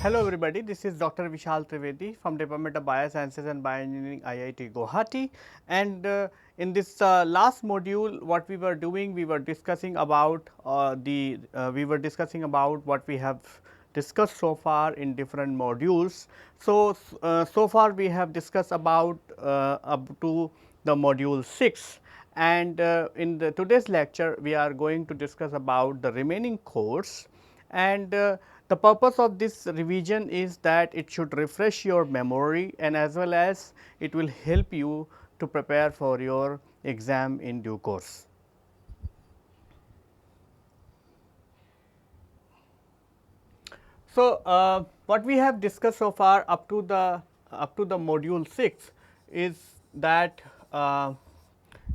Hello everybody, this is Dr. Vishal Trived from Department of Biosciences and Bioengineering, IIT Guwahati. And in this last module, what we were doing, we were discussing about what we have discussed so far in different modules. So, so far we have discussed about up to the module 6, and in the today's lecture we are going to discuss about the remaining course. And the purpose of this revision is that it should refresh your memory, and as well as it will help you to prepare for your exam in due course. So, what we have discussed so far up to the module 6 is that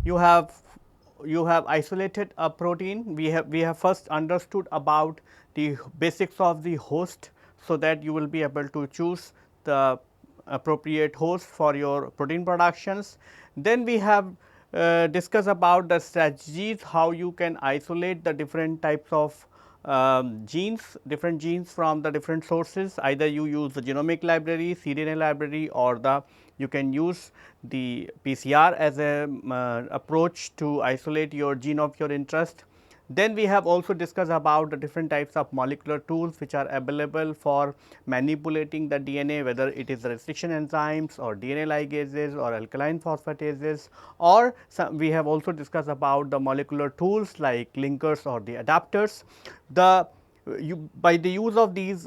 you have isolated a protein. We have first understood about the basics of the host, so that you will be able to choose the appropriate host for your protein productions. Then we have discussed about the strategies, how you can isolate the different types of different genes from the different sources. Either you use the genomic library, cDNA library, or you can use the PCR as a approach to isolate your gene of your interest. Then we have also discussed about the different types of molecular tools which are available for manipulating the DNA, whether it is the restriction enzymes or DNA ligases or alkaline phosphatases, or we have also discussed about the molecular tools like linkers or the adapters. By the use of these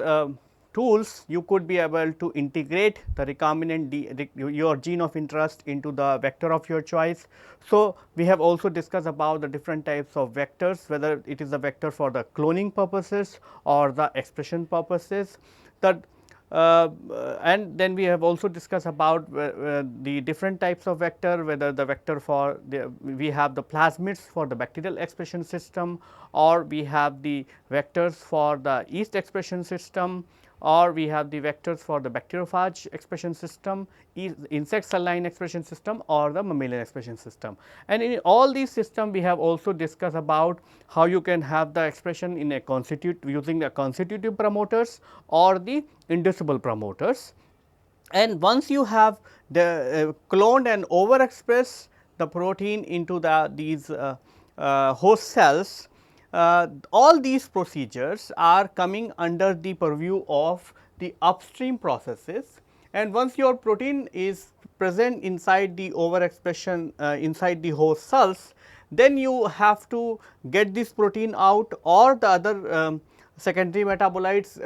tools, you could be able to integrate the recombinant your gene of interest into the vector of your choice. So, we have also discussed about the different types of vectors, whether it is a vector for the cloning purposes or the expression purposes. That and then we have also discussed about the different types of vector, whether the vector for we have the plasmids for the bacterial expression system, or we have the vectors for the yeast expression system, or we have the vectors for the bacteriophage expression system, insect cell line expression system, or the mammalian expression system. And in all these systems, we have also discussed about how you can have the expression in a using the constitutive promoters or the inducible promoters. And once you have the cloned and overexpress the protein into these host cells, all these procedures are coming under the purview of the upstream processes. And once your protein is present inside the overexpression inside the host cells, then you have to get this protein out or the other secondary metabolites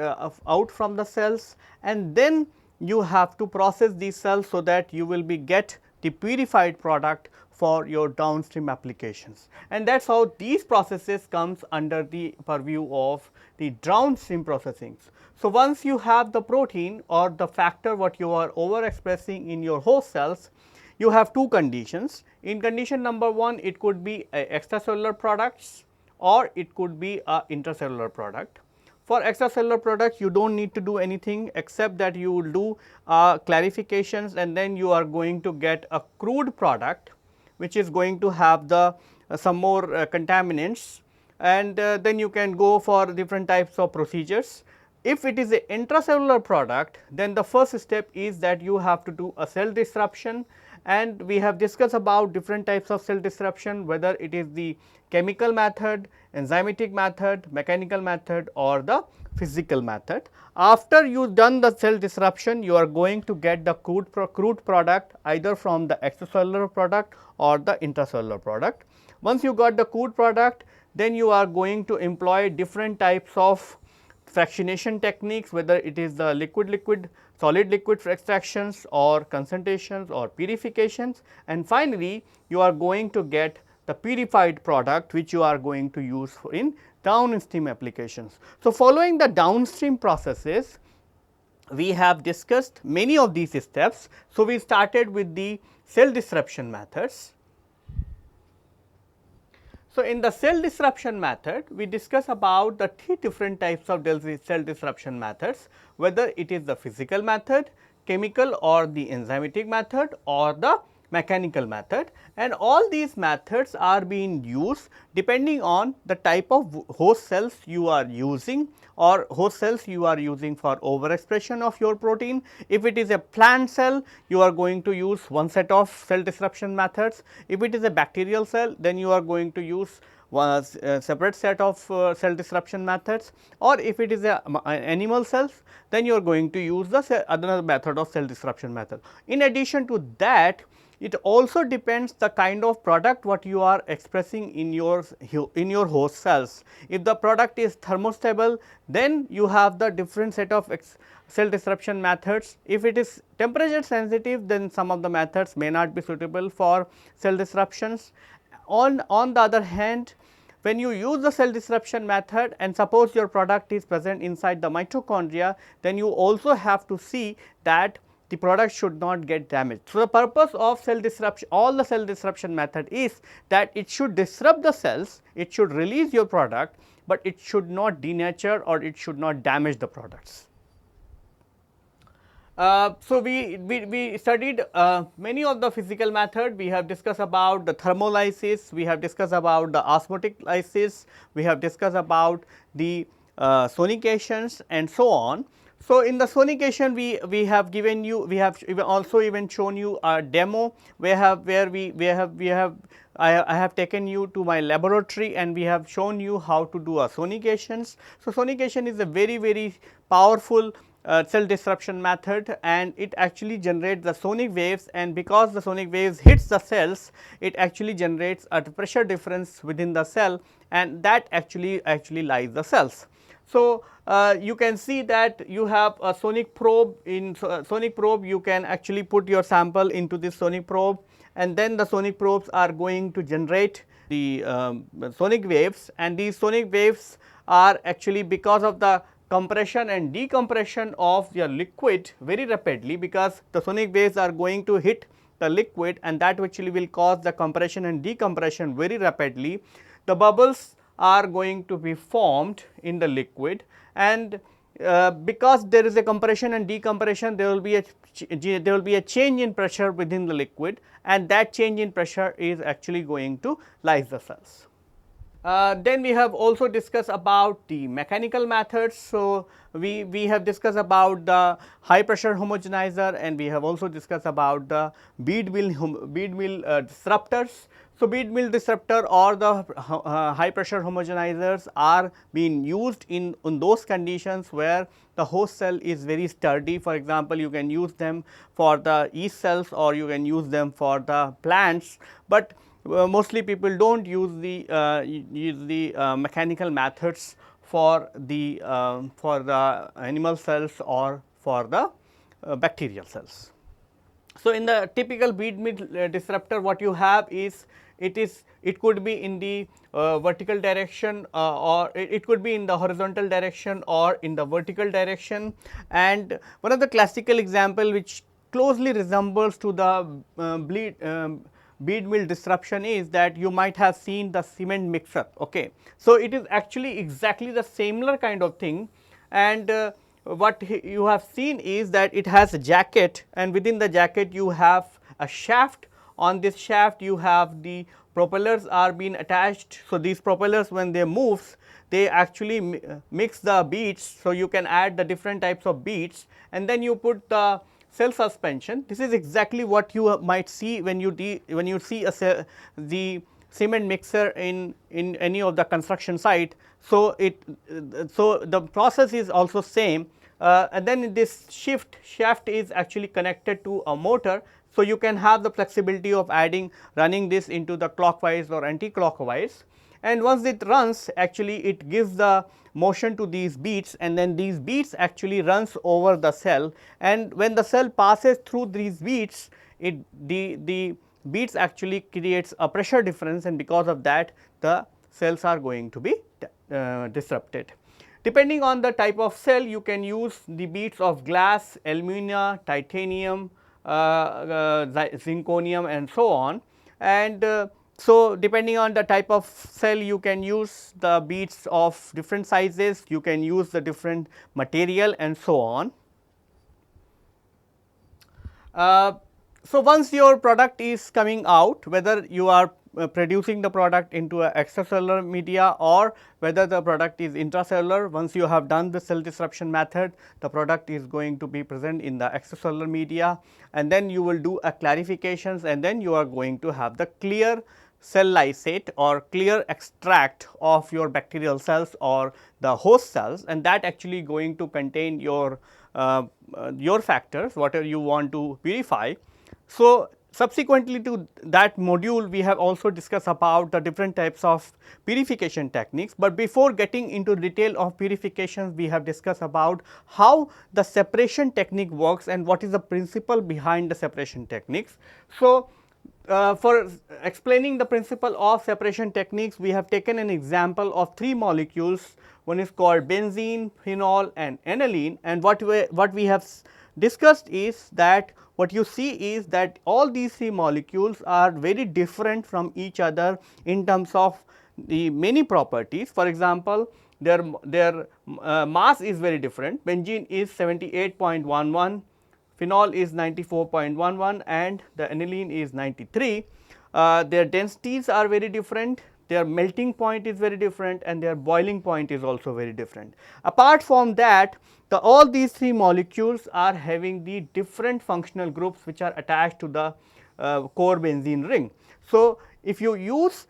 out from the cells, and then you have to process these cells, so that you will get the purified product for your downstream applications. And that is how these processes comes under the purview of the downstream processing. So, once you have the protein or the factor what you are overexpressing in your host cells, you have two conditions. In condition number 1, it could be extracellular products or it could be a intracellular product. For extracellular products, you do not need to do anything except that you will do clarifications, and then you are going to get a crude product, which is going to have the some more contaminants, and then you can go for different types of procedures. If it is an intracellular product, then the first step is that you have to do a cell disruption, and we have discussed about different types of cell disruption, whether it is the chemical method, enzymatic method, mechanical method, or the physical method. After you done the cell disruption, you are going to get the crude product either from the extracellular product or the intracellular product. Once you got the crude product, then you are going to employ different types of fractionation techniques, whether it is the liquid solid liquid extractions or concentrations or purifications, and finally, you are going to get the purified product, which you are going to use in downstream applications. So, following the downstream processes, we have discussed many of these steps. So, we started with the cell disruption methods. So, in the cell disruption method, we discuss about the 3 different types of cell disruption methods, whether it is the physical method, chemical or the enzymatic method, or the mechanical method, and all these methods are being used depending on the type of host cells you are using, or host cells you are using for overexpression of your protein. If it is a plant cell, you are going to use one set of cell disruption methods. If it is a bacterial cell, then you are going to use a separate set of cell disruption methods, or if it is a animal cells, then you are going to use the another method of cell disruption method. In addition to that, it also depends the kind of product what you are expressing in your host cells. If the product is thermostable, then you have the different set of cell disruption methods. If it is temperature sensitive, then some of the methods may not be suitable for cell disruptions. On the other hand, when you use the cell disruption method and suppose your product is present inside the mitochondria, then you also have to see that the product should not get damaged. So, the purpose of cell disruption, all the cell disruption method is that it should disrupt the cells, it should release your product, but it should not denature or it should not damage the products. So, we studied many of the physical method. We have discussed about the thermolysis, we have discussed about the osmotic lysis, we have discussed about the sonications and so on. So, in the sonication we have given you, we have also even shown you a demo where I have taken you to my laboratory and we have shown you how to do a sonications. So, sonication is a very powerful cell disruption method, and it actually generates the sonic waves, and because the sonic waves hits the cells, it actually generates a pressure difference within the cell, and that actually lies the cells. So, you can see that you have a sonic probe. In sonic probe, you can actually put your sample into this sonic probe, and then the sonic probes are going to generate the sonic waves, and these sonic waves are actually because of the compression and decompression of your liquid very rapidly, because the sonic waves are going to hit the liquid, and that actually will cause the compression and decompression very rapidly. The bubbles are going to be formed in the liquid, and because there is a compression and decompression, there will be a change in pressure within the liquid, and that change in pressure is actually going to lyse the cells. Then we have also discussed about the mechanical methods. So, we have discussed about the high pressure homogenizer, and we have also discussed about the bead mill disruptors. So, bead mill disruptor or the high pressure homogenizers are being used in those conditions where the host cell is very sturdy. For example, you can use them for the yeast cells or you can use them for the plants, but mostly people do not use the mechanical methods for the animal cells or for the bacterial cells. So, in the typical bead mill disruptor, what you have is it could be in the vertical direction or it could be in the horizontal direction or in the vertical direction. And one of the classical example which closely resembles to the bead mill disruption is that you might have seen the cement mixer. Okay. So, it is actually exactly the similar kind of thing, and what you have seen is that it has a jacket, and within the jacket you have a shaft. On this shaft you have the propellers are being attached. So, these propellers when they moves, they actually mix the beads. So, you can add the different types of beads, and then you put the cell suspension. This is exactly what you might see when you see the cement mixer in any of the construction site. So, so the process is also same, and then this shaft is actually connected to a motor. So, you can have the flexibility of running this into the clockwise or anti-clockwise, and once it runs, actually it gives the motion to these beads, and then these beads actually runs over the cell, and when the cell passes through these beads, the beads actually creates a pressure difference, and because of that the cells are going to be disrupted. Depending on the type of cell, you can use the beads of glass, alumina, titanium, zirconium and so on, and so depending on the type of cell, you can use the beads of different sizes, you can use the different material and so on. So, once your product is coming out, whether you are producing the product into a extracellular media or whether the product is intracellular, once you have done the cell disruption method, the product is going to be present in the extracellular media, and then you will do a clarifications, and then you are going to have the clear cell lysate or clear extract of your bacterial cells or the host cells, and that actually going to contain your factors whatever you want to purify. So, subsequently to that module, we have also discussed about the different types of purification techniques, but before getting into detail of purifications, we have discussed about how the separation technique works and what is the principle behind the separation techniques. So, for explaining the principle of separation techniques, we have taken an example of 3 molecules. One is called benzene, phenol and aniline, and what we have discussed is that what you see is that all these 3 molecules are very different from each other in terms of the many properties. For example, their mass is very different. Benzene is 78.11, phenol is 94.11 and the aniline is 93. Their densities are very different, their melting point is very different and their boiling point is also very different. Apart from that, all these 3 molecules are having the different functional groups which are attached to the core benzene ring. So, if you use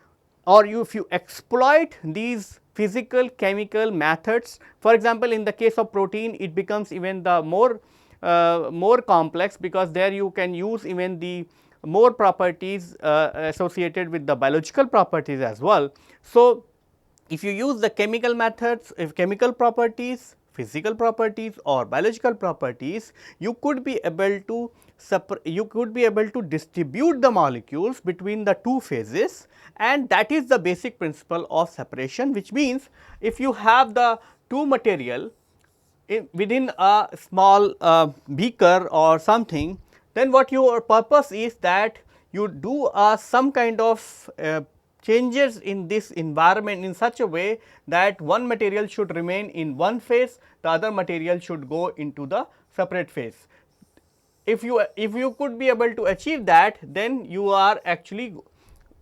or if you exploit these physical chemical methods, for example, in the case of protein, it becomes even the more complex, because there you can use even the more properties associated with the biological properties as well. So, if you use the chemical methods, if chemical properties, physical properties or biological properties, you could be able to distribute the molecules between the 2 phases, and that is the basic principle of separation, which means if you have the 2 material within a small beaker or something, then what your purpose is that you do some kind of changes in this environment in such a way that one material should remain in one phase, the other material should go into the separate phase. If you could be able to achieve that, then you are actually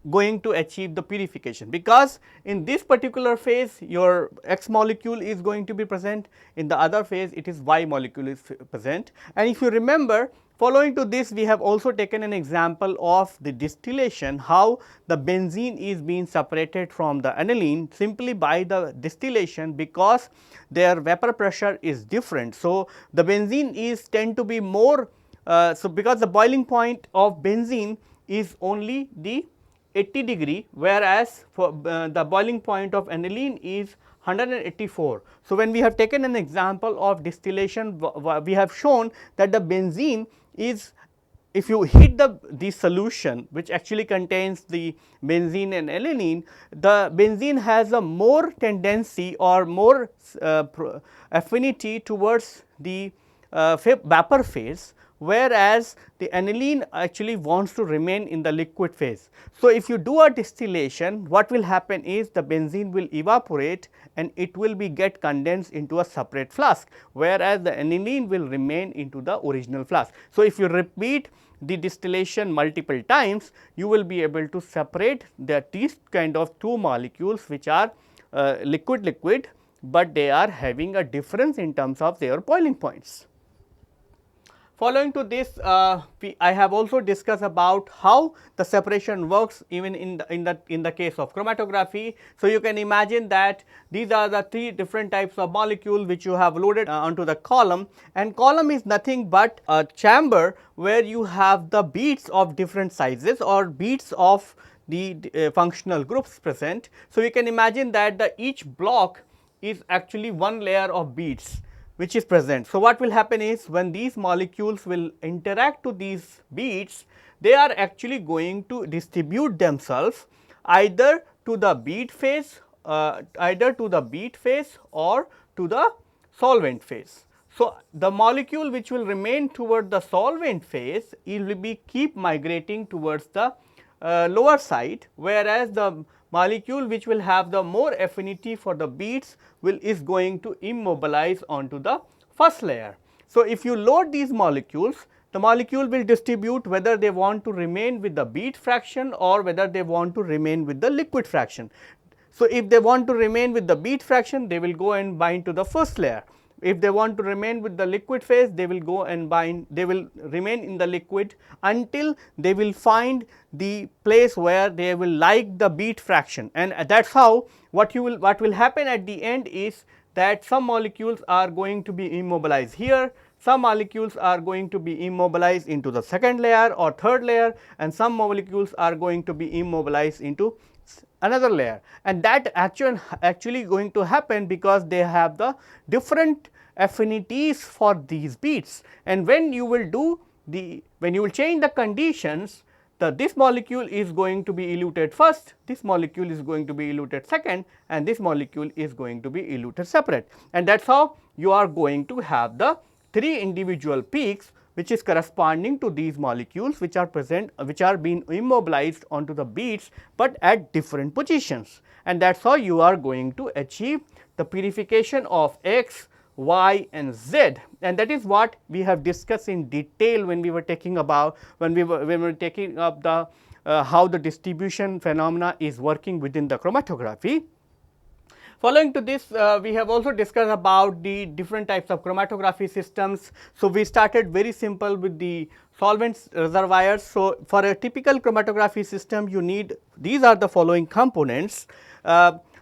going to achieve the purification, because in this particular phase your X molecule is going to be present, in the other phase it is Y molecule is present. And if you remember, following to this, we have also taken an example of the distillation, how the benzene is being separated from the aniline simply by the distillation, because their vapor pressure is different. So, the benzene is tend to be more so because the boiling point of benzene is only the 80 degree, whereas for the boiling point of aniline is 184. So, when we have taken an example of distillation, we have shown that the benzene is, if you heat the solution which actually contains the benzene and aniline, the benzene has a more tendency or more affinity towards the vapor phase, whereas the aniline actually wants to remain in the liquid phase. So, if you do a distillation, what will happen is the benzene will evaporate and it will be get condensed into a separate flask, whereas the aniline will remain into the original flask. So, if you repeat the distillation multiple times, you will be able to separate these kind of 2 molecules which are liquid, but they are having a difference in terms of their boiling points. Following to this, I have also discussed about how the separation works even in the case of chromatography. So, you can imagine that these are the 3 different types of molecules which you have loaded onto the column, and column is nothing but a chamber where you have the beads of different sizes or beads of the functional groups present. So, you can imagine that each block is actually one layer of beads which is present. So, what will happen is when these molecules will interact to these beads, they are actually going to distribute themselves either to the bead phase, or to the solvent phase. So, the molecule which will remain toward the solvent phase, it will be keep migrating towards the lower side, whereas the molecule which will have the more affinity for the beads is going to immobilize onto the first layer. So, if you load these molecules, the molecule will distribute whether they want to remain with the bead fraction or whether they want to remain with the liquid fraction. So, if they want to remain with the bead fraction, they will go and bind to the first layer. If they want to remain with the liquid phase, they will go and bind, they will remain in the liquid until they will find the place where they will like the bead fraction, and that is how what will happen at the end is that some molecules are going to be immobilized here, some molecules are going to be immobilized into the second layer or third layer, and some molecules are going to be immobilized into another layer, and that actually going to happen because they have the different affinities for these beads. And when you will do the, when you will change the conditions, this molecule is going to be eluted first, this molecule is going to be eluted second, and this molecule is going to be eluted separate, and that is how you are going to have the 3 individual peaks which is corresponding to these molecules which are present, which are being immobilized onto the beads, but at different positions, and that is how you are going to achieve the purification of X, Y and Z, and that is what we have discussed in detail when we were taking about, when we were taking up the how the distribution phenomena is working within the chromatography. Following to this, we have also discussed about the different types of chromatography systems. So, we started very simple with the solvents reservoirs. So, for a typical chromatography system, you need, these are the following components.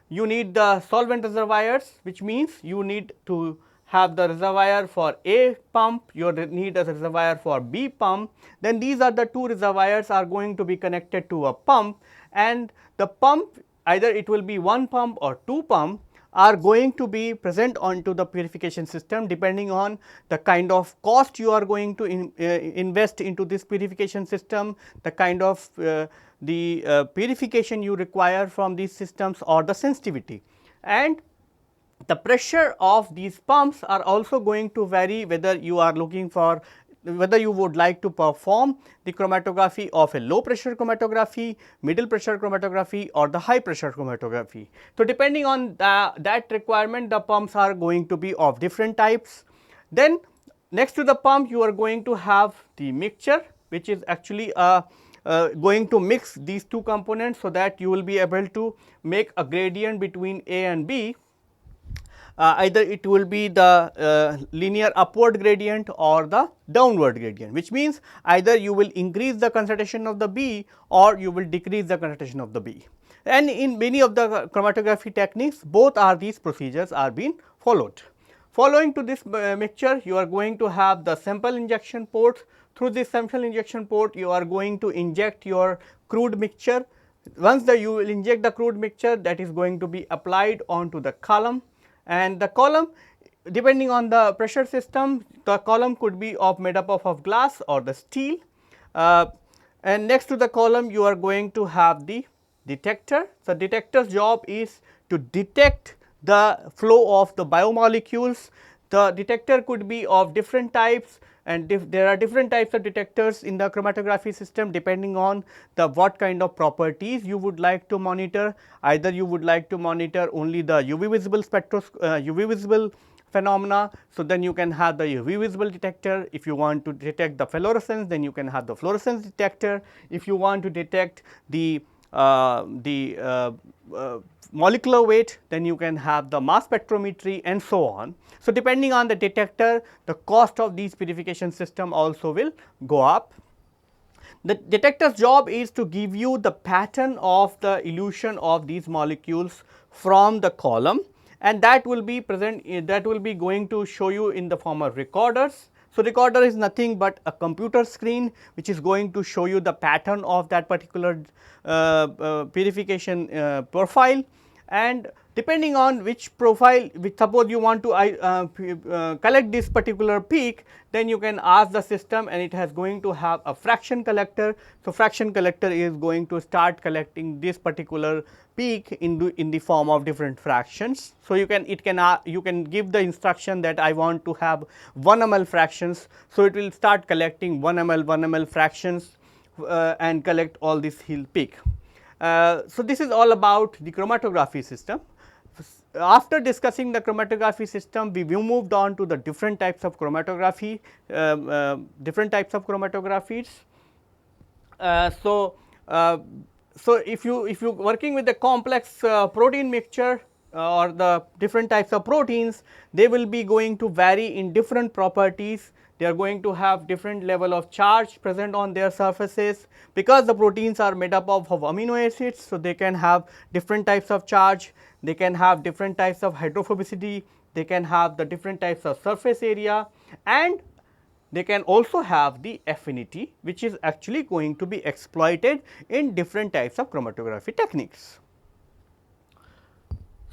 You need the solvent reservoirs, which means you need to have the reservoir for A pump, you need a reservoir for B pump, then these are the 2 reservoirs are going to be connected to a pump, and the pump, either it will be 1 pump or 2 pump, are going to be present onto the purification system depending on the kind of cost you are going to invest into this purification system, the kind of purification you require from these systems or the sensitivity. And the pressure of these pumps are also going to vary, whether you are looking for, whether you would like to perform the chromatography of a low pressure chromatography, middle pressure chromatography or the high pressure chromatography. So, depending on that requirement, the pumps are going to be of different types. Then next to the pump, you are going to have the mixture, which is actually going to mix these 2 components, so that you will be able to make a gradient between A and B. Either it will be the linear upward gradient or the downward gradient, which means either you will increase the concentration of the B or you will decrease the concentration of the B. And in many of the chromatography techniques, both are these procedures are being followed. Following to this mixture, you are going to have the sample injection port. Through this sample injection port, you are going to inject your crude mixture. Once you will inject the crude mixture, that is going to be applied onto the column, and the column, depending on the pressure system, the column could be made up of glass or the steel, and next to the column you are going to have the detector. So, detector's job is to detect the flow of the biomolecules. The detector could be of different types, and there are different types of detectors in the chromatography system depending on the what kind of properties you would like to monitor. Either you would like to monitor only the UV visible UV visible phenomena. So, then you can have the UV visible detector. If you want to detect the fluorescence, then you can have the fluorescence detector. If you want to detect the molecular weight, then you can have the mass spectrometry and so on. So, depending on the detector, the cost of these purification system also will go up. The detector's job is to give you the pattern of the elution of these molecules from the column, and that will be present, that will be going to show you in the form of recorders. So, recorder is nothing but a computer screen which is going to show you the pattern of that particular purification profile, and depending on which profile, which suppose you want to collect this particular peak, then you can ask the system and it has going to have a fraction collector. So, fraction collector is going to start collecting this particular peak in the form of different fractions. So, you can you can give the instruction that I want to have 1 ml fractions. So, it will start collecting 1 ml fractions and collect all this hill peak. So, this is all about the chromatography system. after discussing the chromatography system, we moved on to the different types of chromatography, different types of chromatographies. So, so if you working with the complex protein mixture or the different types of proteins, they will be going to vary in different properties. They are going to have different level of charge present on their surfaces, because the proteins are made up of amino acids. So, they can have different types of charge, they can have different types of hydrophobicity, they can have the different types of surface area, and they can also have the affinity, which is actually going to be exploited in different types of chromatography techniques.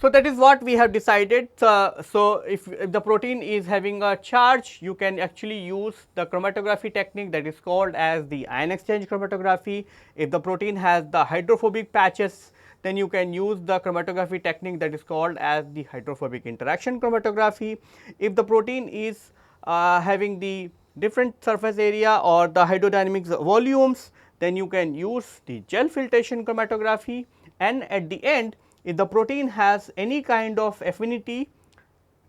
So, that is what we have decided. So, if the protein is having a charge, you can actually use the chromatography technique that is called as the ion exchange chromatography. If the protein has the hydrophobic patches, then you can use the chromatography technique that is called as the hydrophobic interaction chromatography. If the protein is having the different surface area or the hydrodynamics volumes, then you can use the gel filtration chromatography, and at the end, if the protein has any kind of affinity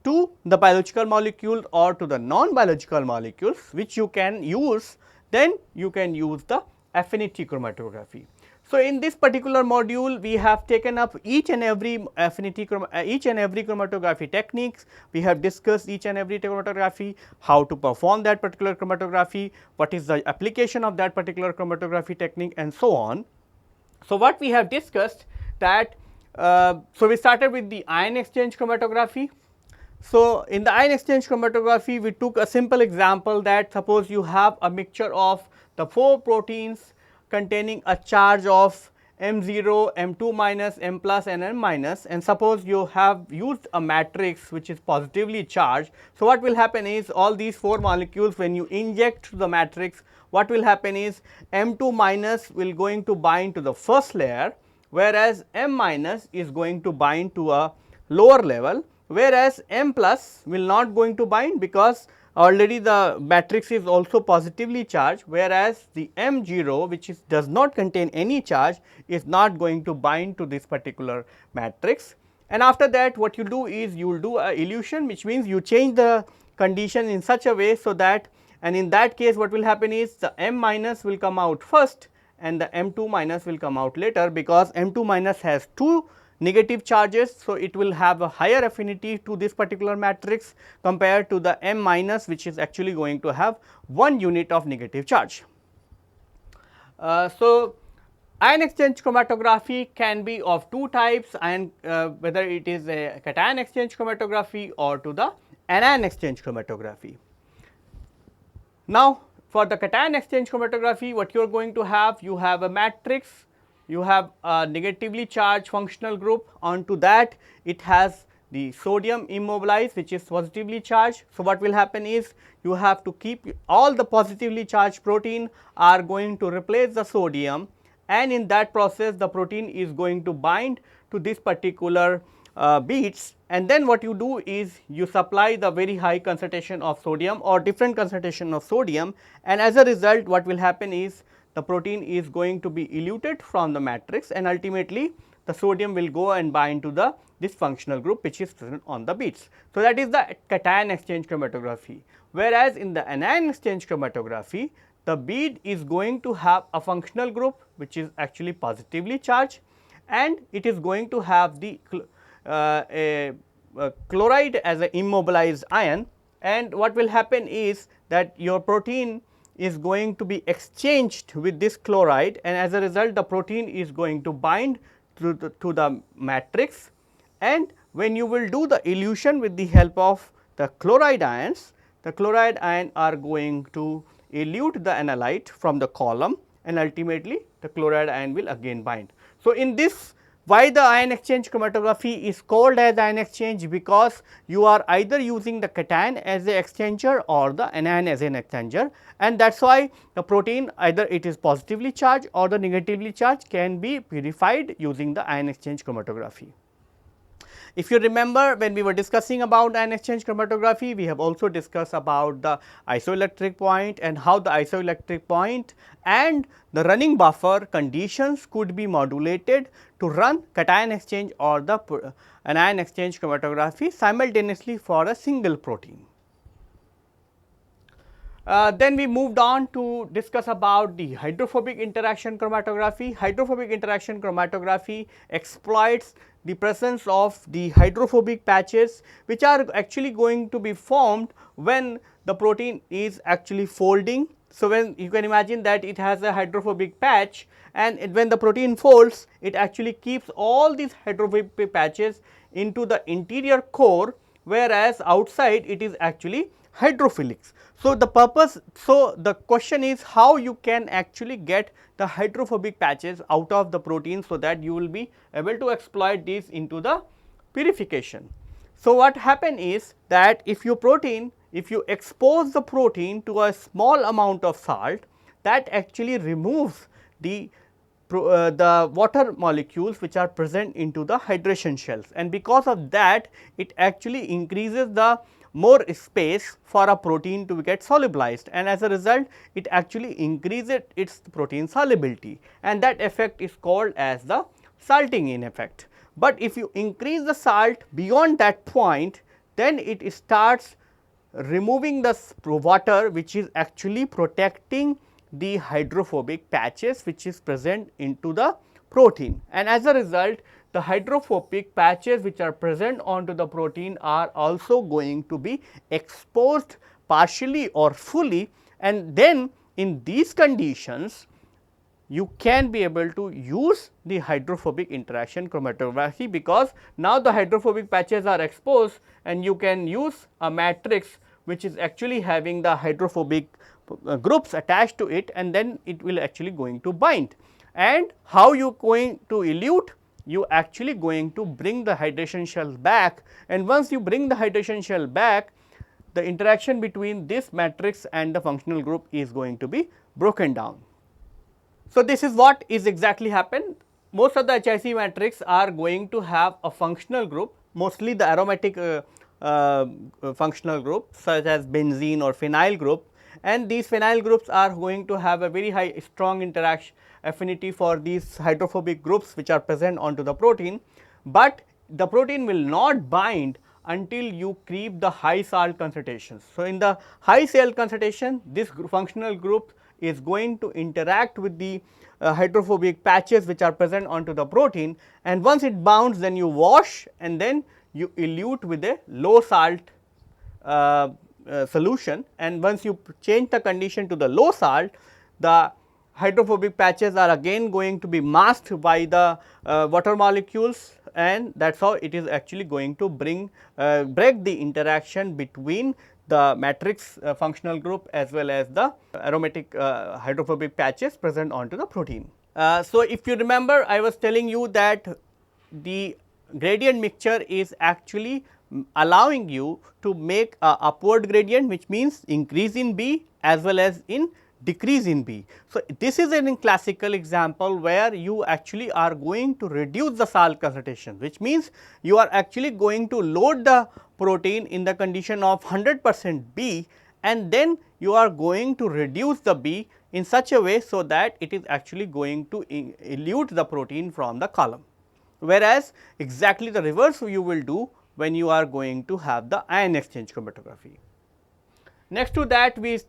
to the biological molecule or to the non-biological molecules which you can use, then you can use the affinity chromatography. So, in this particular module, we have taken up each and every chromatography techniques. We have discussed each and every chromatography, how to perform that particular chromatography, what is the application of that particular chromatography technique, and so on. So, what we have discussed that so we started with the ion exchange chromatography. So, in the ion exchange chromatography, we took a simple example that suppose you have a mixture of the 4 proteins containing a charge of M0, M2 minus, M plus and M minus, and suppose you have used a matrix which is positively charged. So, what will happen is all these 4 molecules, when you inject the matrix, what will happen is M2 minus will going to bind to the first layer, whereas M minus is going to bind to a lower level, whereas M plus will not going to bind, because already the matrix is also positively charged, whereas the M0, which is does not contain any charge, is not going to bind to this particular matrix. And after that, what you do is you will do a elution, which means you change the condition in such a way so that, and in that case what will happen is the M minus will come out first and the M2 minus will come out later, because M2 minus has 2 negative charges. So, it will have a higher affinity to this particular matrix compared to the M minus, which is actually going to have 1 unit of negative charge. So, ion exchange chromatography can be of 2 types, and whether it is a cation exchange chromatography or to the anion exchange chromatography. Now, for the cation exchange chromatography, what you are going to have, you have a matrix, you have a negatively charged functional group, onto that it has the sodium immobilized, which is positively charged. So, what will happen is you have to keep all the positively charged protein are going to replace the sodium, and in that process the protein is going to bind to this particular beads, and then what you do is you supply the very high concentration of sodium or different concentration of sodium, and as a result what will happen is the protein is going to be eluted from the matrix, and ultimately the sodium will go and bind to the this functional group which is present on the beads. So, that is the cation exchange chromatography, whereas in the anion exchange chromatography, the bead is going to have a functional group which is actually positively charged, and it is going to have the a chloride as an immobilized ion, and what will happen is that your protein is going to be exchanged with this chloride, and as a result the protein is going to bind to the matrix, and when you will do the elution with the help of the chloride ions, the chloride ion are going to elute the analyte from the column, and ultimately the chloride ion will again bind. So, in this, why the ion exchange chromatography is called as ion exchange? Because you are either using the cation as a exchanger or the anion as an exchanger, and that is why the protein either it is positively charged or the negatively charged can be purified using the ion exchange chromatography. If you remember, when we were discussing about ion exchange chromatography, we have also discussed about the isoelectric point and how the isoelectric point and the running buffer conditions could be modulated to run cation exchange or the anion exchange chromatography simultaneously for a single protein. Then we moved on to discuss about the hydrophobic interaction chromatography. Hydrophobic interaction chromatography exploits the presence of the hydrophobic patches, which are actually going to be formed when the protein is actually folding. So, when you can imagine that it has a hydrophobic patch, and when the protein folds, it actually keeps all these hydrophobic patches into the interior core, whereas outside it is actually hydrophilic. So, the question is how you can actually get the hydrophobic patches out of the protein, so that you will be able to exploit these into the purification. So, what happen is that if you expose the protein to a small amount of salt, that actually removes the water molecules which are present into the hydration shells, and because of that it actually increases the more space for a protein to get solubilized, and as a result it actually increases its protein solubility, and that effect is called as the salting in effect. But if you increase the salt beyond that point, then it starts removing the water which is actually protecting the hydrophobic patches which is present into the protein, and as a result the hydrophobic patches which are present onto the protein are also going to be exposed partially or fully, and then in these conditions you can be able to use the hydrophobic interaction chromatography, because now the hydrophobic patches are exposed and you can use a matrix which is actually having the hydrophobic groups attached to it, and then it will actually going to bind. And how you going to elute? You actually going to bring the hydration shell back, and once you bring the hydration shell back, the interaction between this matrix and the functional group is going to be broken down. So, this is what is exactly happened. Most of the HIC matrix are going to have a functional group, mostly the aromatic functional group such as benzene or phenyl group, and these phenyl groups are going to have a very high strong interaction affinity for these hydrophobic groups which are present onto the protein, but the protein will not bind until you creep the high salt concentrations. So, in the high salt concentration, this functional group is going to interact with the hydrophobic patches which are present onto the protein, and once it bounds, then you wash and then you elute with a low salt solution, and once you change the condition to the low salt, the hydrophobic patches are again going to be masked by the water molecules, and that is how it is actually going to break the interaction between the matrix functional group as well as the aromatic hydrophobic patches present onto the protein. So, if you remember, I was telling you that the gradient mixture is actually allowing you to make a upward gradient, which means increase in B as well as in decrease in B. So, this is a classical example where you actually are going to reduce the salt concentration, which means you are actually going to load the protein in the condition of 100% B, and then you are going to reduce the B in such a way so that it is actually going to elute the protein from the column, whereas exactly the reverse you will do when you are going to have the ion exchange chromatography. Next to that, we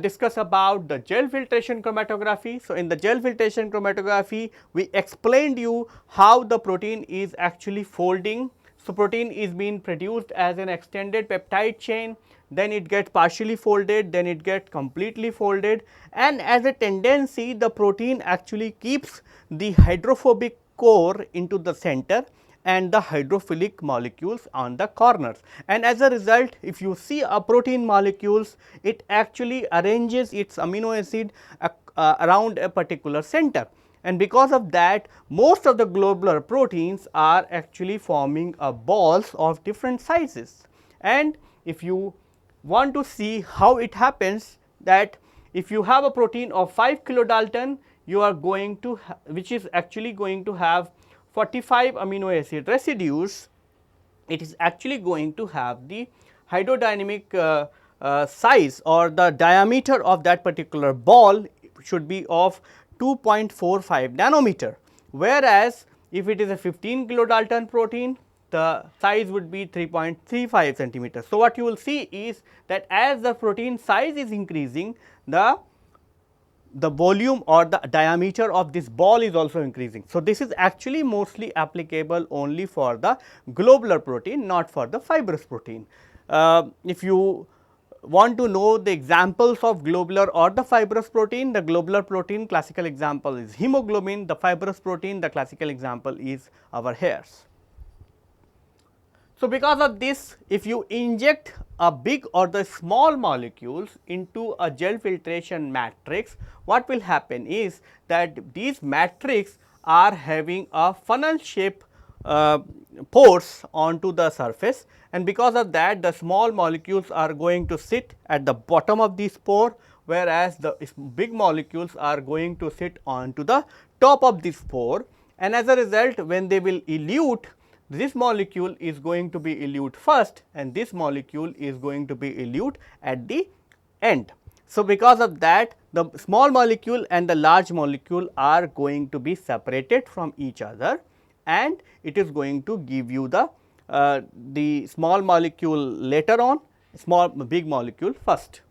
discuss about the gel filtration chromatography. So, in the gel filtration chromatography, we explained you how the protein is actually folding. So, protein is being produced as an extended peptide chain, then it gets partially folded, then it gets completely folded, and as a tendency the protein actually keeps the hydrophobic core into the center and the hydrophilic molecules on the corners, and as a result if you see a protein molecules, it actually arranges its amino acid around a particular center, and because of that most of the globular proteins are actually forming balls of different sizes. And if you want to see how it happens, that if you have a protein of 5 kilodalton, you are going to which is actually going to have 45 amino acid residues, it is actually going to have the hydrodynamic size, or the diameter of that particular ball should be of 2.45 nanometer, whereas if it is a 15 kilodalton protein, the size would be 3.35 centimeters. So, what you will see is that as the protein size is increasing, the volume or the diameter of this ball is also increasing. So, this is actually mostly applicable only for the globular protein, not for the fibrous protein. If you want to know the examples of globular or the fibrous protein, the globular protein classical example is hemoglobin, the fibrous protein the classical example is our hairs. So, because of this, if you inject a big or the small molecules into a gel filtration matrix, what will happen is that these matrix are having a funnel shape pores onto the surface, and because of that the small molecules are going to sit at the bottom of this pore, whereas the big molecules are going to sit onto the top of this pore, and as a result when they will elute, this molecule is going to be elute first and this molecule is going to be elute at the end. So, because of that the small molecule and the large molecule are going to be separated from each other, and it is going to give you the small molecule later on, big molecule first.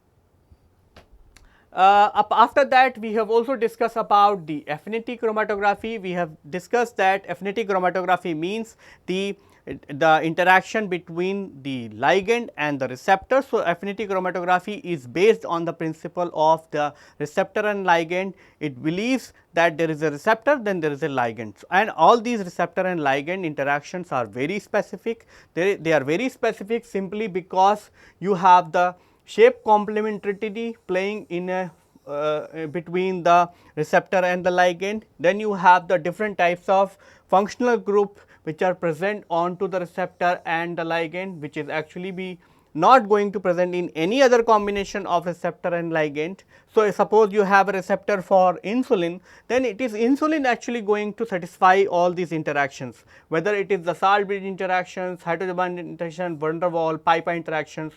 After that, we have also discussed about the affinity chromatography. We have discussed that affinity chromatography means the interaction between the ligand and the receptor. So, affinity chromatography is based on the principle of the receptor and ligand. It believes that there is a receptor, then there is a ligand, and all these receptor and ligand interactions are very specific. They are very specific simply because you have the shape complementarity playing in a between the receptor and the ligand. Then you have the different types of functional group which are present onto the receptor and the ligand, which is actually be not going to present in any other combination of receptor and ligand. So, suppose you have a receptor for insulin, then it is insulin actually going to satisfy all these interactions, whether it is the salt bridge interactions, hydrogen bond interaction, van der Waals, pipa interactions.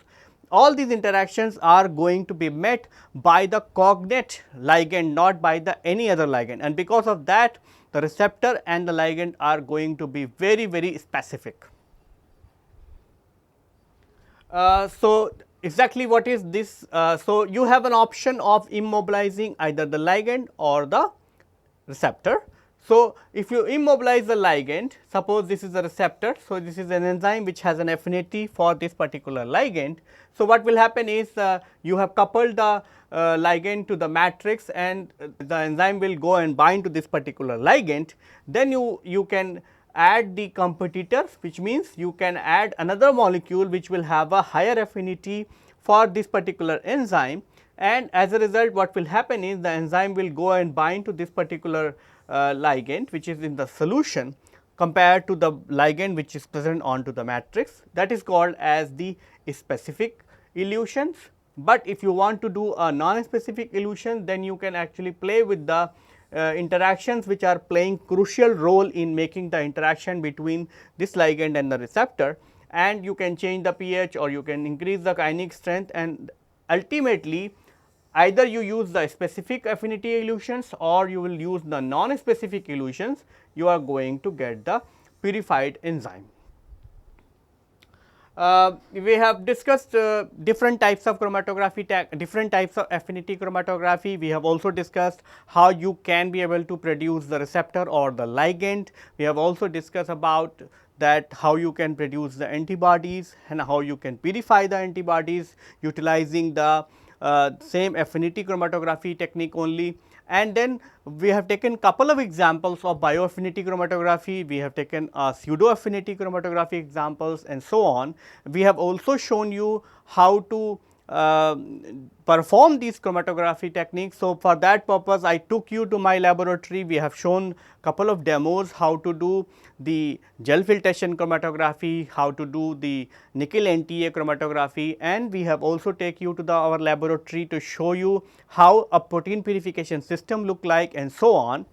All these interactions are going to be met by the cognate ligand, not by the any other ligand, and because of that the receptor and the ligand are going to be very specific. So, exactly what is this? So, you have an option of immobilizing either the ligand or the receptor. So, if you immobilize the ligand, suppose this is a receptor. So, this is an enzyme which has an affinity for this particular ligand. So, what will happen is you have coupled the ligand to the matrix, and the enzyme will go and bind to this particular ligand. Then you can add the competitors, which means you can add another molecule which will have a higher affinity for this particular enzyme, and as a result what will happen is the enzyme will go and bind to this particular ligand which is in the solution compared to the ligand which is present onto the matrix. That is called as the specific elutions. But if you want to do a non-specific elution, then you can actually play with the interactions which are playing crucial role in making the interaction between this ligand and the receptor, and you can change the pH or you can increase the kinetic strength, and ultimately either you use the specific affinity elutions or you will use the non-specific elutions, you are going to get the purified enzyme. We have discussed different types of chromatography, different types of affinity chromatography. We have also discussed how you can be able to produce the receptor or the ligand. We have also discussed about that how you can produce the antibodies and how you can purify the antibodies utilizing the same affinity chromatography technique only. And then we have taken couple of examples of bioaffinity chromatography, we have taken pseudo affinity chromatography examples and so on. We have also shown you how to perform these chromatography techniques. So, for that purpose I took you to my laboratory. We have shown couple of demos how to do the gel filtration chromatography, how to do the nickel NTA chromatography, and we have also take you to our laboratory to show you how a protein purification system look like and so on.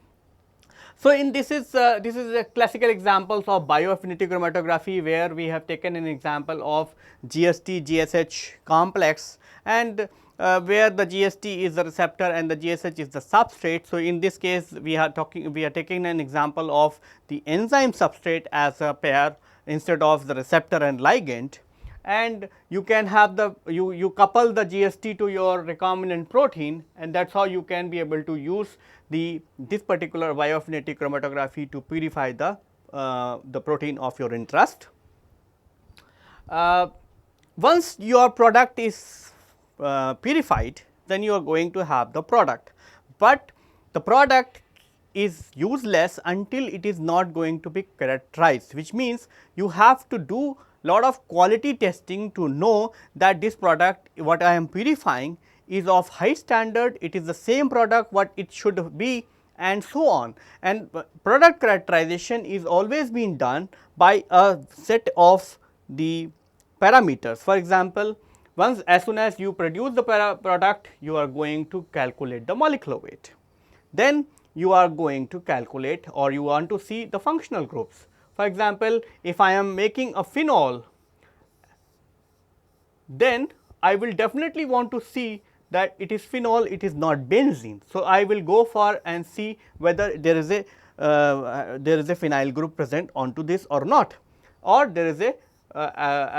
So, in this is a classical examples of bioaffinity chromatography, where we have taken an example of GST GSH complex, and where the GST is the receptor and the GSH is the substrate. So, in this case we are taking an example of the enzyme substrate as a pair instead of the receptor and ligand, and you can have the you couple the GST to your recombinant protein, and that is how you can be able to use this particular bioaffinity chromatography to purify the protein of your interest. Once your product is purified, then you are going to have the product, but the product is useless until it is not going to be characterized, which means you have to do lot of quality testing to know that this product what I am purifying is of high standard, it is the same product what it should be, and so on. And product characterization is always being done by a set of the parameters. For example, once as soon as you produce the product, you are going to calculate the molecular weight. Then you are going to calculate, or you want to see the functional groups. For example, if I am making a phenol, then I will definitely want to see that it is phenol, it is not benzene. So, I will go for and see whether there is a phenyl group present onto this or not, or there is a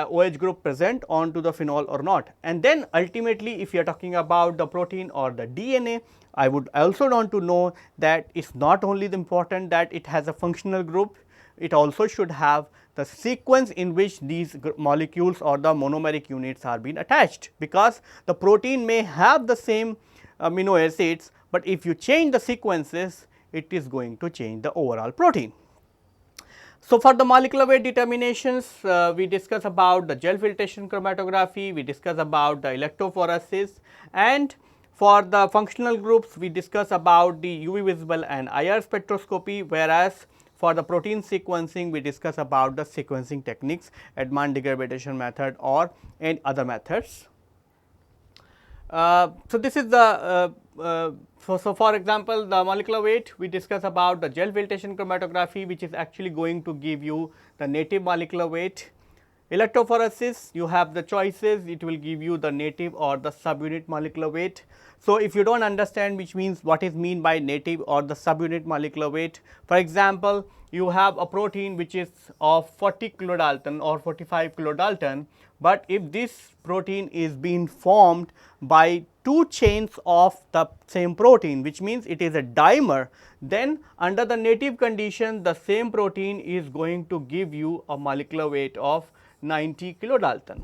OH group present onto the phenol or not. And then ultimately, if you are talking about the protein or the DNA, I would also want to know that it is not only important that it has a functional group, it also should have the sequence in which these molecules or the monomeric units are being attached, because the protein may have the same amino acids, but if you change the sequences, it is going to change the overall protein. So, for the molecular weight determinations, we discuss about the gel filtration chromatography, we discuss about the electrophoresis, and for the functional groups we discuss about the UV visible and IR spectroscopy, whereas for the protein sequencing we discuss about the sequencing techniques, Edman degradation method or any other methods. So, this is the so for example, the molecular weight we discuss about the gel filtration chromatography, which is actually going to give you the native molecular weight. Electrophoresis, you have the choices, it will give you the native or the subunit molecular weight. So, if you do not understand which means what is mean by native or the subunit molecular weight, for example, you have a protein which is of 40 kilodalton or 45 kilodalton, but if this protein is being formed by two chains of the same protein, which means it is a dimer, then under the native condition the same protein is going to give you a molecular weight of 90 kilodalton.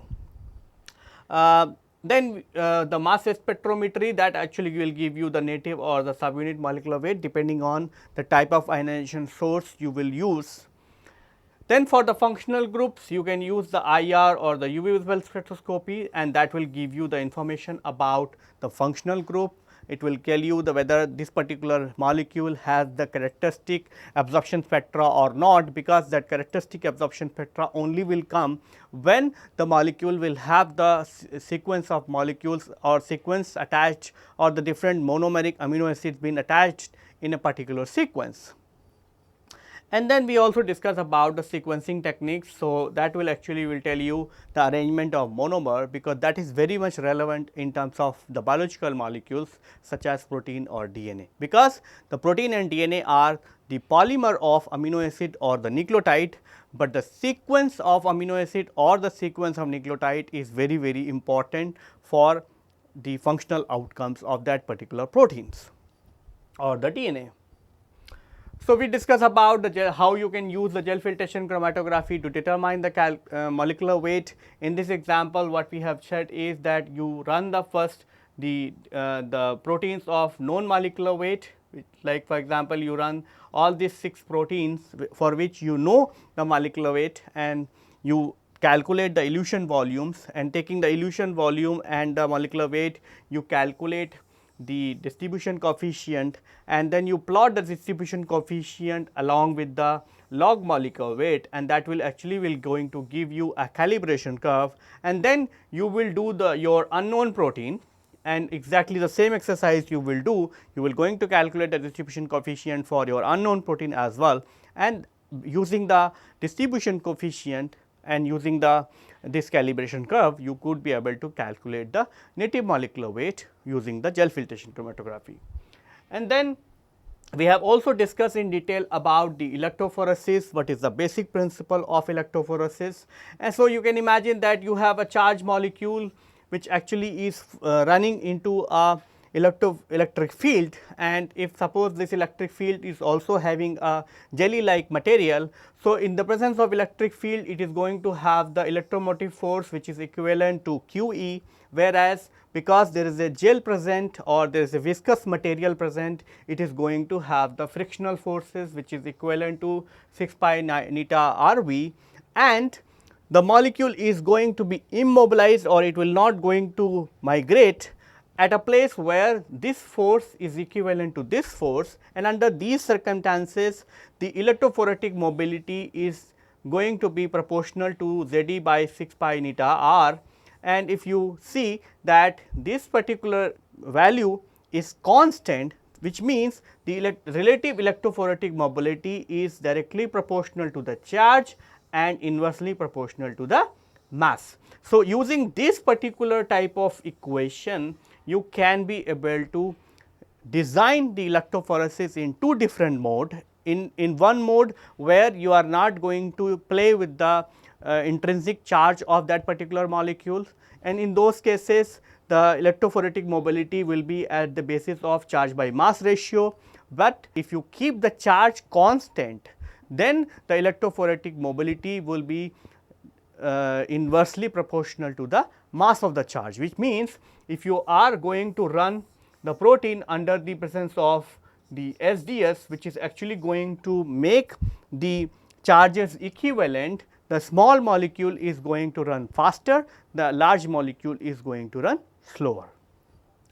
Then the mass spectrometry, that actually will give you the native or the subunit molecular weight depending on the type of ionization source you will use. Then for the functional groups, you can use the IR or the UV visible spectroscopy, and that will give you the information about the functional group. It will tell you the whether this particular molecule has the characteristic absorption spectra or not, because that characteristic absorption spectra only will come when the molecule will have the sequence of molecules or sequence attached, or the different monomeric amino acids being attached in a particular sequence. And then we also discuss about the sequencing techniques. So, that will actually will tell you the arrangement of monomer, because that is very much relevant in terms of the biological molecules such as protein or DNA, because the protein and DNA are the polymer of amino acid or the nucleotide, but the sequence of amino acid or the sequence of nucleotide is very, very important for the functional outcomes of that particular proteins or the DNA. So, we discuss about the how you can use the gel filtration chromatography to determine the molecular weight. In this example, what we have said is that you run the first the proteins of known molecular weight, like for example, you run all these 6 proteins for which you know the molecular weight, and you calculate the elution volumes, and taking the elution volume and the molecular weight, you calculate the distribution coefficient, and then you plot the distribution coefficient along with the log molecular weight, and that will actually will going to give you a calibration curve, and then you will do the your unknown protein, and exactly the same exercise you will do. You will going to calculate the distribution coefficient for your unknown protein as well, and using the distribution coefficient and using the this calibration curve, you could be able to calculate the native molecular weight using the gel filtration chromatography. And then we have also discussed in detail about the electrophoresis, what is the basic principle of electrophoresis. And so, you can imagine that you have a charged molecule which actually is running into a electric field, and if suppose this electric field is also having a jelly like material. So, in the presence of electric field, it is going to have the electromotive force which is equivalent to QE, whereas because there is a gel present or there is a viscous material present, it is going to have the frictional forces which is equivalent to 6 pi neta RV, and the molecule is going to be immobilized or it will not going to migrate at a place where this force is equivalent to this force, and under these circumstances the electrophoretic mobility is going to be proportional to Z e by 6 pi neta r. And if you see that this particular value is constant, which means the relative electrophoretic mobility is directly proportional to the charge and inversely proportional to the mass. So, using this particular type of equation, you can be able to design the electrophoresis in two different modes. In one mode where you are not going to play with the intrinsic charge of that particular molecule, and in those cases the electrophoretic mobility will be at the basis of charge by mass ratio. But if you keep the charge constant, then the electrophoretic mobility will be inversely proportional to the mass of the charge, which means if you are going to run the protein under the presence of the SDS, which is actually going to make the charges equivalent, the small molecule is going to run faster, the large molecule is going to run slower.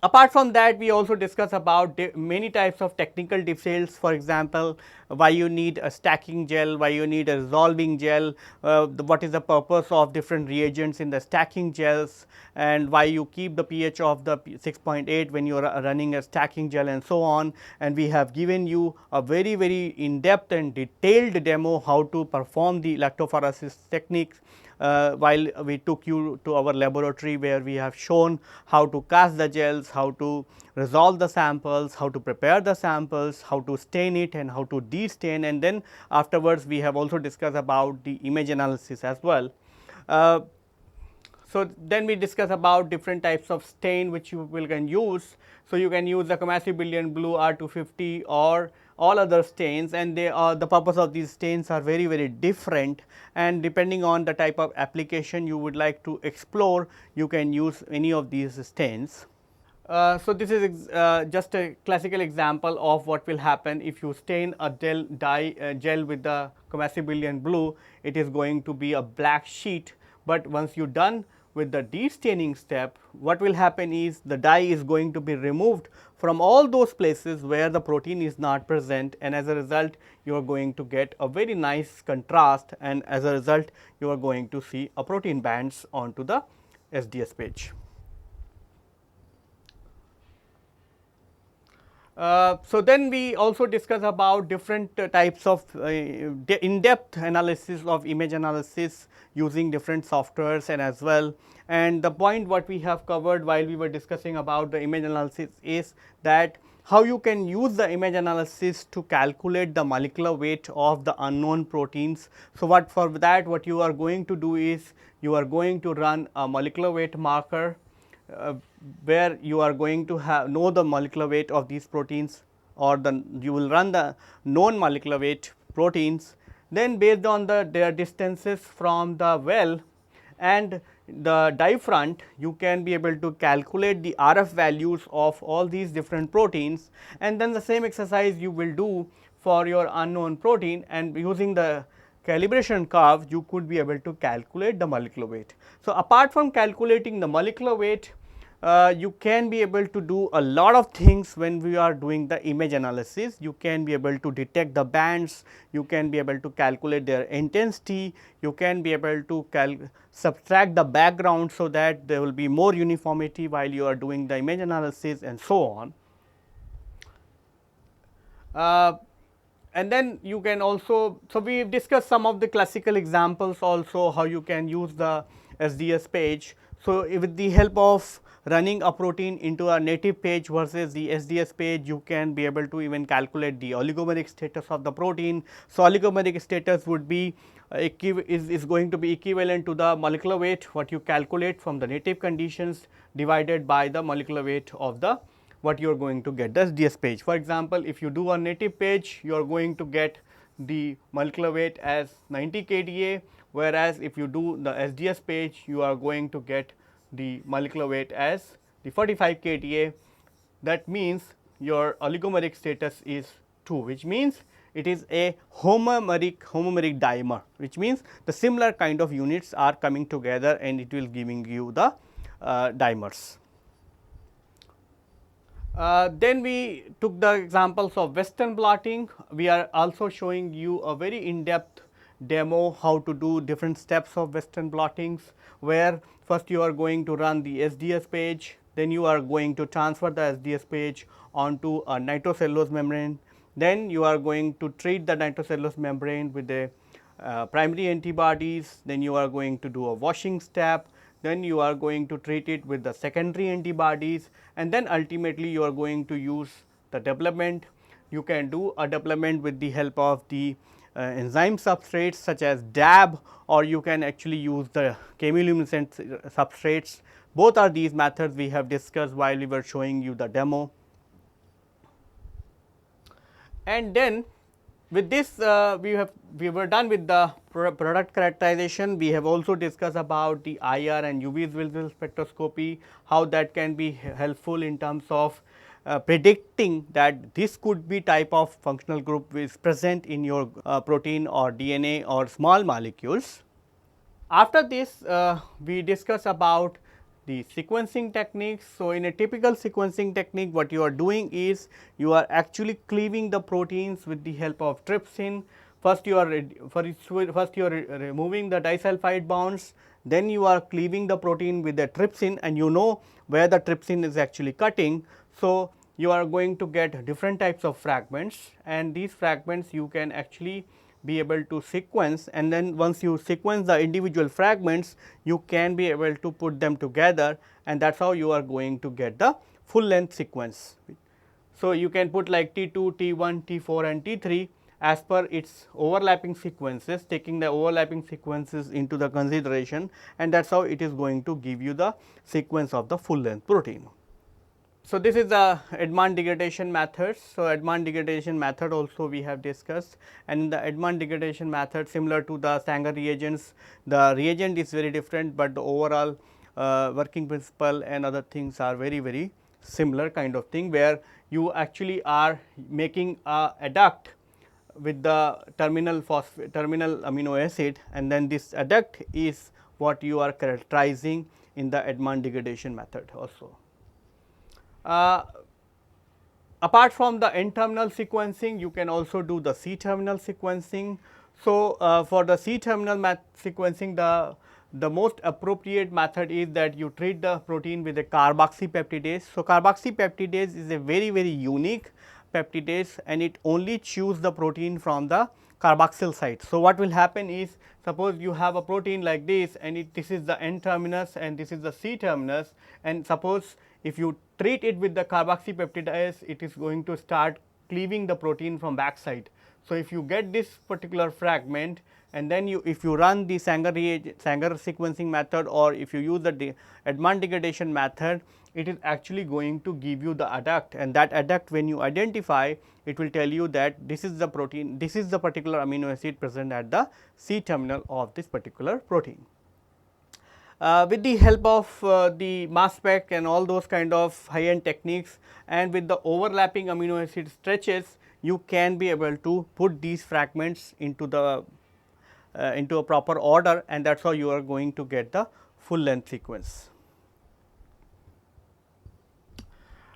Apart from that, we also discuss about many types of technical details. For example, why you need a stacking gel, why you need a resolving gel, what is the purpose of different reagents in the stacking gels, and why you keep the pH of the 6.8 when you are running a stacking gel, and so on. And we have given you a very in depth and detailed demo how to perform the electrophoresis techniques. While we took you to our laboratory where we have shown how to cast the gels, how to resolve the samples, how to prepare the samples, how to stain it and how to de-stain, and then afterwards we have also discussed about the image analysis as well. So, then we discuss about different types of stain which you can use. So, you can use the Commercial Blue R250 or all other stains, and they are the purpose of these stains are very different, and depending on the type of application you would like to explore, you can use any of these stains. So, this is just a classical example of what will happen if you stain a gel with the Commercial Blue. It is going to be a black sheet, but once you done with the de-staining step, what will happen is the dye is going to be removed from all those places where the protein is not present, and as a result you are going to get a very nice contrast, and as a result you are going to see a protein bands onto the SDS page. So, then we also discuss about different types of in-depth analysis of image analysis using different softwares and as well. And the point what we have covered while we were discussing about the image analysis is that how you can use the image analysis to calculate the molecular weight of the unknown proteins. So, what for that what you are going to do is you are going to run a molecular weight marker where you are going to know the molecular weight of these proteins, or you will run the known molecular weight proteins. Then based on their distances from the well and the dye front, you can be able to calculate the RF values of all these different proteins, and then the same exercise you will do for your unknown protein, and using the calibration curve you could be able to calculate the molecular weight. So, apart from calculating the molecular weight, you can be able to do a lot of things when we are doing the image analysis. You can be able to detect the bands, you can be able to calculate their intensity, you can be able to subtract the background, so that there will be more uniformity while you are doing the image analysis and so on. And then you can also, so we discussed some of the classical examples also, how you can use the SDS page. So, with the help of running a protein into a native page versus the SDS page, you can be able to even calculate the oligomeric status of the protein. So, oligomeric status would be is going to be equivalent to the molecular weight what you calculate from the native conditions divided by the molecular weight of the what you are going to get the SDS page. For example, if you do a native page, you are going to get the molecular weight as 90 kDa, whereas if you do the SDS page, you are going to get the molecular weight as the 45 kDa. That means your oligomeric status is 2, which means it is a homomeric dimer, which means the similar kind of units are coming together and it will giving you the dimers. Then we took the examples of Western blotting. We are also showing you a very in-depth demo how to do different steps of Western blottings, where first you are going to run the SDS page, then you are going to transfer the SDS page onto a nitrocellulose membrane, then you are going to treat the nitrocellulose membrane with the primary antibodies, then you are going to do a washing step, then you are going to treat it with the secondary antibodies, and then ultimately you are going to use the development. You can do a development with the help of the enzyme substrates such as DAB, or you can actually use the chemiluminescent substrates. Both are these methods we have discussed while we were showing you the demo. And then with this we were done with the product characterization. We have also discussed about the IR and UV visible spectroscopy, how that can be helpful in terms of predicting that this could be type of functional group is present in your protein or DNA or small molecules. After this, we discuss about the sequencing techniques. So, in a typical sequencing technique, what you are doing is you are actually cleaving the proteins with the help of trypsin. First, you are removing the disulfide bonds, then you are cleaving the protein with the trypsin, and you know where the trypsin is actually cutting. So, you are going to get different types of fragments, and these fragments you can actually be able to sequence, and then once you sequence the individual fragments, you can be able to put them together, and that is how you are going to get the full length sequence. So, you can put like T2, T1, T4 and T3 as per its overlapping sequences, taking the overlapping sequences into the consideration, and that is how it is going to give you the sequence of the full length protein. So, this is the Edman degradation methods. So, Edman degradation method also we have discussed, and in the Edman degradation method, similar to the Sanger reagents, the reagent is very different, but the overall working principle and other things are very similar kind of thing, where you actually are making a adduct with the terminal amino acid, and then this adduct is what you are characterizing in the Edman degradation method also. Apart from the N-terminal sequencing, you can also do the C-terminal sequencing. So, for the C-terminal sequencing, the most appropriate method is that you treat the protein with a carboxypeptidase. So, carboxypeptidase is a very unique peptidase, and it only chews the protein from the carboxyl site. So, what will happen is, suppose you have a protein like this, and this is the N terminus and this is the C terminus, and suppose if you treat it with the carboxypeptidase, it is going to start cleaving the protein from backside. So, if you get this particular fragment, and then if you run the Sanger sequencing method, or if you use the Edman degradation method, it is actually going to give you the adduct, and that adduct, when you identify, it will tell you that this is the protein, this is the particular amino acid present at the C terminal of this particular protein. With the help of the mass spec and all those kind of high end techniques, and with the overlapping amino acid stretches, you can be able to put these fragments into the into a proper order, and that is how you are going to get the full length sequence.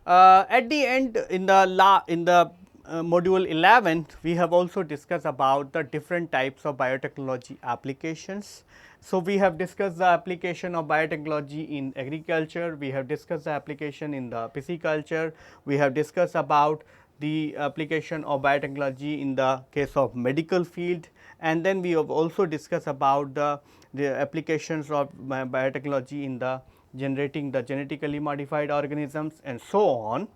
At the end, in the module 11, we have also discussed about the different types of biotechnology applications. So, we have discussed the application of biotechnology in agriculture, we have discussed the application in the pisciculture, we have discussed about the application of biotechnology in the case of medical field, and then we have also discussed about the applications of biotechnology in the generating the genetically modified organisms and so on.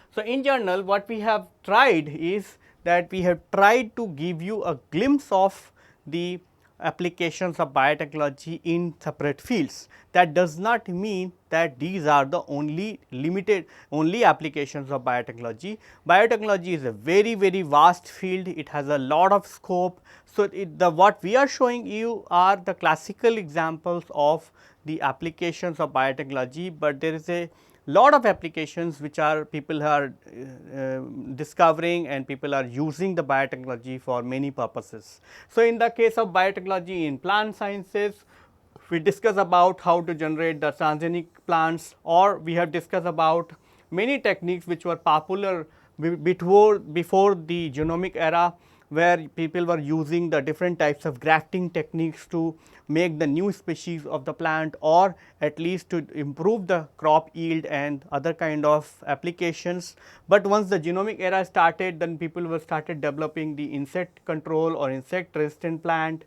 So, in general what we have tried is that we have tried to give you a glimpse of the applications of biotechnology in separate fields. That does not mean that these are the only applications of biotechnology. Biotechnology is a very vast field, it has a lot of scope. So, what we are showing you are the classical examples of the applications of biotechnology, but there is a lot of applications which are people are discovering and people are using the biotechnology for many purposes. So, in the case of biotechnology in plant sciences, we discuss about how to generate the transgenic plants, or we have discussed about many techniques which were popular before the genomic era, where people were using the different types of grafting techniques to make the new species of the plant, or at least to improve the crop yield and other kind of applications. But once the genomic era started, then people were started developing the insect control or insect resistant plant.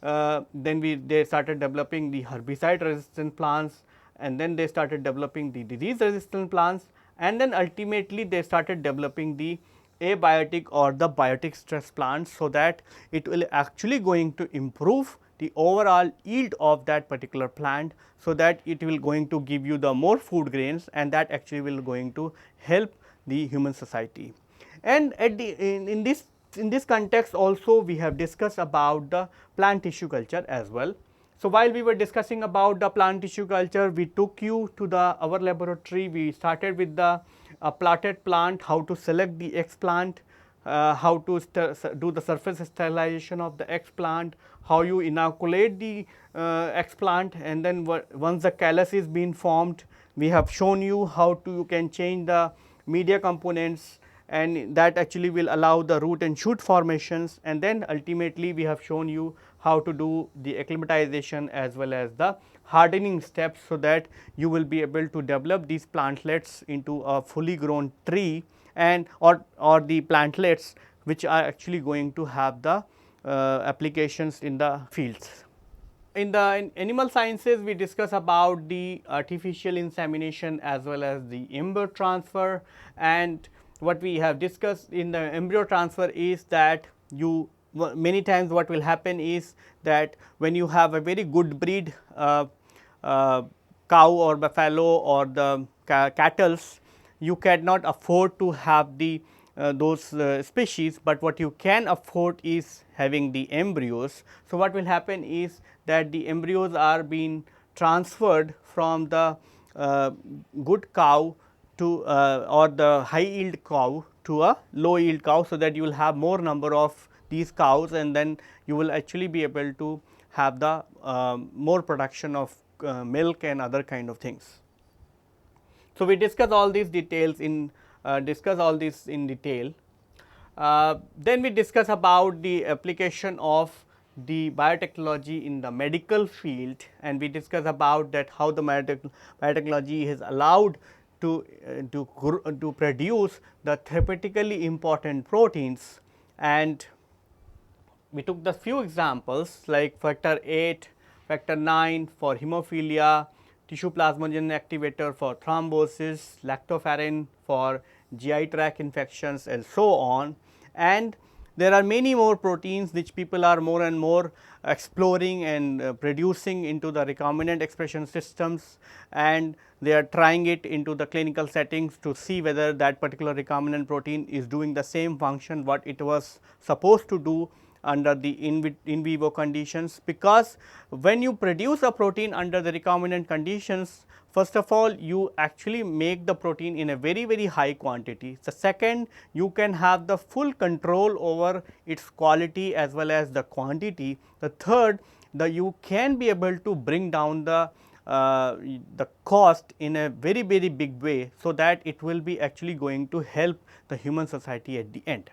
Then they started developing the herbicide resistant plants, and then they started developing the disease resistant plants, and then ultimately they started developing the abiotic or the biotic stress plants, so that it will actually going to improve the overall yield of that particular plant, so that it will going to give you the more food grains, and that actually will going to help the human society. And at the in this context also we have discussed about the plant tissue culture as well. So, while we were discussing about the plant tissue culture, we took you to our laboratory. We started with the plotted plant, how to select the X plant, how to do the surface sterilization of the X plant, how you inoculate the X plant, and then once the callus is being formed, we have shown you how to you can change the media components, and that actually will allow the root and shoot formations, and then ultimately we have shown you how to do the acclimatization as well as the hardening steps, so that you will be able to develop these plantlets into a fully grown tree, and or the plantlets which are actually going to have the applications in the fields. In the animal sciences, we discuss about the artificial insemination as well as the embryo transfer, and what we have discussed in the embryo transfer is that many times what will happen is that when you have a very good breed uh, cow or buffalo or the cattles, you cannot afford to have the those species, but what you can afford is having the embryos. So, what will happen is that the embryos are being transferred from the good cow to or the high yield cow to a low yield cow, so that you will have more number of these cows, and then you will actually be able to have the more production of milk and other kind of things. So, we discuss all these details in detail. Then we discuss about the application of the biotechnology in the medical field, and we discuss about that how the biotechnology is allowed to produce the therapeutically important proteins. And we took the few examples like factor 8, factor 9 for hemophilia, tissue plasminogen activator for thrombosis, lactoferrin for GI tract infections and so on. And there are many more proteins which people are more and more exploring and producing into the recombinant expression systems, and they are trying it into the clinical settings to see whether that particular recombinant protein is doing the same function what it was supposed to do under the in vivo conditions. Because when you produce a protein under the recombinant conditions, first of all you actually make the protein in a very high quantity. The second, you can have the full control over its quality as well as the quantity. The third, you can be able to bring down the the cost in a very big way, so that it will be actually going to help the human society at the end.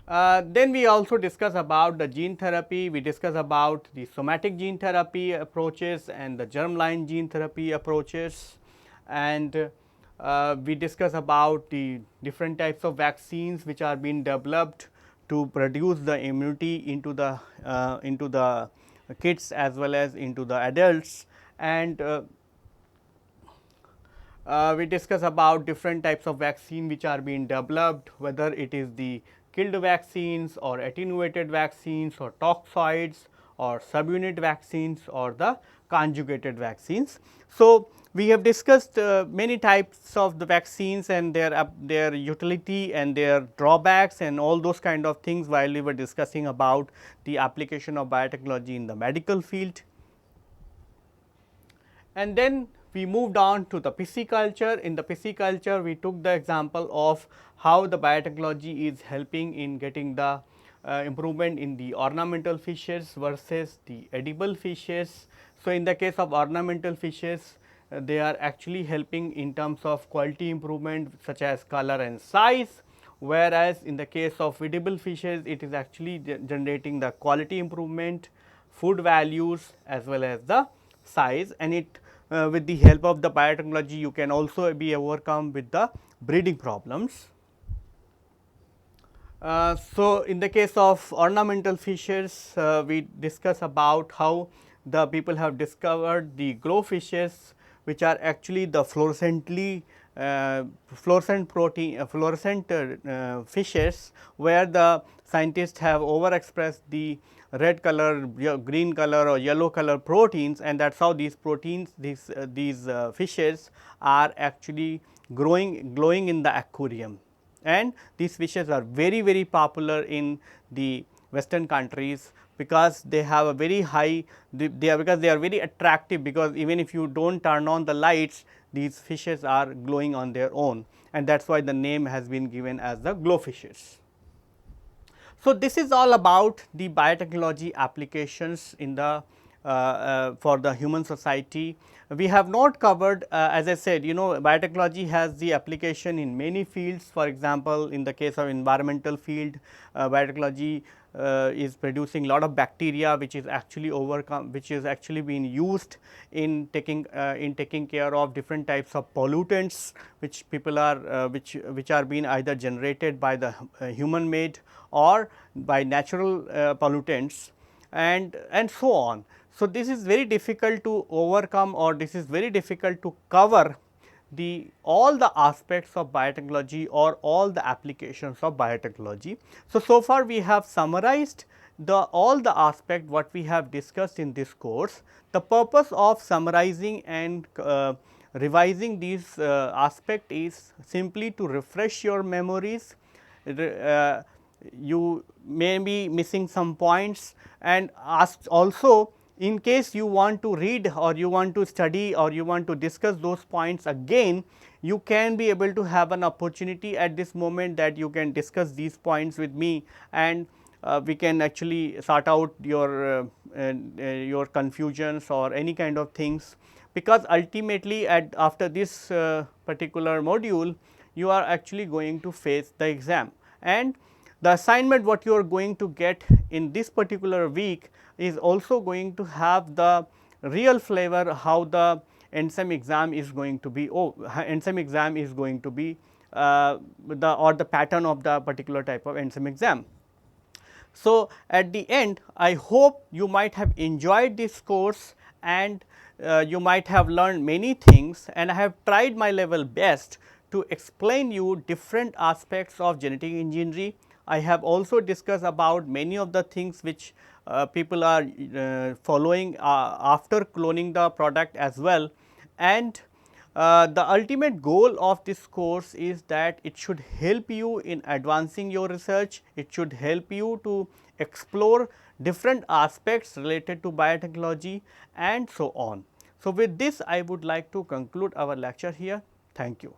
Then we also discuss about the gene therapy, we discuss about the somatic gene therapy approaches and the germline gene therapy approaches, and we discuss about the different types of vaccines which are being developed to produce the immunity into the kids as well as into the adults, and we discuss about different types of vaccine which are being developed, whether it is the killed vaccines or attenuated vaccines or toxoids or subunit vaccines or the conjugated vaccines. So, we have discussed many types of the vaccines and their utility and their drawbacks and all those kind of things while we were discussing about the application of biotechnology in the medical field. And then we moved on to the pisciculture. In the pisciculture, we took the example of how the biotechnology is helping in getting the improvement in the ornamental fishes versus the edible fishes. So, in the case of ornamental fishes, they are actually helping in terms of quality improvement such as color and size, whereas in the case of edible fishes, it is actually generating the quality improvement, food values as well as the size, and it with the help of the biotechnology you can also be overcome with the breeding problems. So, in the case of ornamental fishes, we discuss about how the people have discovered the glow fishes, which are actually the fluorescent protein fluorescent fishes, where the scientists have overexpressed the red color, green color or yellow color proteins, and that is how these proteins, these fishes are actually glowing in the aquarium. And these fishes are very popular in the western countries, because they have a very high, because they are very attractive, because even if you do not turn on the lights, these fishes are glowing on their own, and that is why the name has been given as the glow fishes. So, this is all about the biotechnology applications in the for the human society. We have not covered, as I said, biotechnology has the application in many fields. For example, in the case of environmental field, biotechnology is producing lot of bacteria which is actually being used in taking care of different types of pollutants which people are which are being either generated by the human made or by natural pollutants, and so on. So, this is very difficult to overcome, or this is very difficult to cover all the aspects of biotechnology or all the applications of biotechnology. So far we have summarized all the aspect what we have discussed in this course. The purpose of summarizing and revising these aspect is simply to refresh your memories. You may be missing some points, and ask also, in case you want to read or you want to study or you want to discuss those points again, you can be able to have an opportunity at this moment that you can discuss these points with me, and we can actually sort out your confusions or any kind of things, because ultimately after this particular module you are actually going to face the exam, and the assignment what you are going to get in this particular week is also going to have the real flavor how the endsem exam is going to be, endsem exam is going to be the pattern of the particular type of endsem exam. So, at the end I hope you might have enjoyed this course, and you might have learned many things, and I have tried my level best to explain you different aspects of genetic engineering. I have also discussed about many of the things which people are following after cloning the product as well, and the ultimate goal of this course is that it should help you in advancing your research, it should help you to explore different aspects related to biotechnology and so on. So, with this I would like to conclude our lecture here. Thank you.